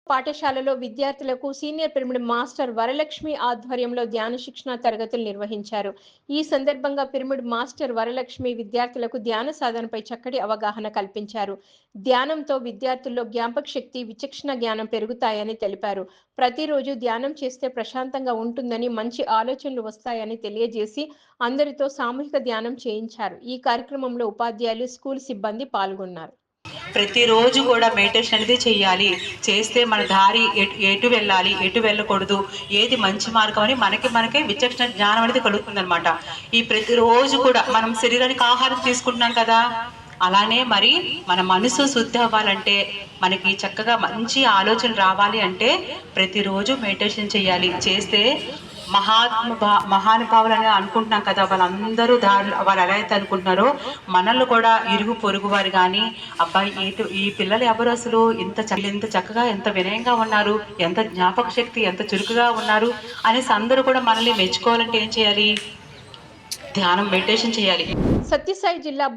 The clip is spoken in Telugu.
పాఠశాలలో విద్యార్థులకు సీనియర్ పిరమిడ్ మాస్టర్ వరలక్ష్మి ఆధ్వర్యంలో ధ్యాన శిక్షణ తరగతులు నిర్వహించారు. ఈ సందర్భంగా పిరమిడ్ మాస్టర్ వరలక్ష్మి విద్యార్థులకు ధ్యాన సాధనపై చక్కటి అవగాహన కల్పించారు. ధ్యానంతో విద్యార్థుల్లో జ్ఞాపక శక్తి, విచక్షణ జ్ఞానం పెరుగుతాయని తెలిపారు. ప్రతిరోజు ధ్యానం చేస్తే ప్రశాంతంగా ఉంటుందని, మంచి ఆలోచనలు వస్తాయని తెలియజేసి అందరితో సామూహిక ధ్యానం చేయించారు. ఈ కార్యక్రమంలో ఉపాధ్యాయులు, స్కూల్ సిబ్బంది పాల్గొన్నారు. ప్రతిరోజు కూడా మెడిటేషన్ అనేది చేయాలి. చేస్తే మన దారి ఎటు వెళ్ళాలి, ఎటు వెళ్ళకూడదు, ఏది మంచి మార్గం అని మనకే విచక్షణ జ్ఞానం అనేది కలుగుతుందన్నమాట. ఈ ప్రతిరోజు కూడా మనం శరీరానికి ఆహారం తీసుకుంటున్నాం కదా, అలానే మరి మన మనసు శుద్ధి అవ్వాలంటే, మనకి చక్కగా మంచి ఆలోచన రావాలి అంటే ప్రతిరోజు మెడిటేషన్ చేయాలి. చేస్తే మహానుభావులని అనుకుంటున్నాం కదా, వాళ్ళందరూ వాళ్ళు ఎలా అయితే అనుకుంటున్నారో మనల్ని కూడా ఇరుగు పొరుగు వారు కానీ, అబ్బాయి ఈ పిల్లలు ఎవరు అసలు ఇంత చక్కగా, ఎంత వినయంగా ఉన్నారు, ఎంత జ్ఞాపక శక్తి, ఎంత చురుకుగా ఉన్నారు అనేసి అందరూ కూడా మనల్ని మెచ్చుకోవాలంటే ఏం చేయాలి? ధ్యానం, మెడిటేషన్ చేయాలి. సత్యసాయి జిల్లా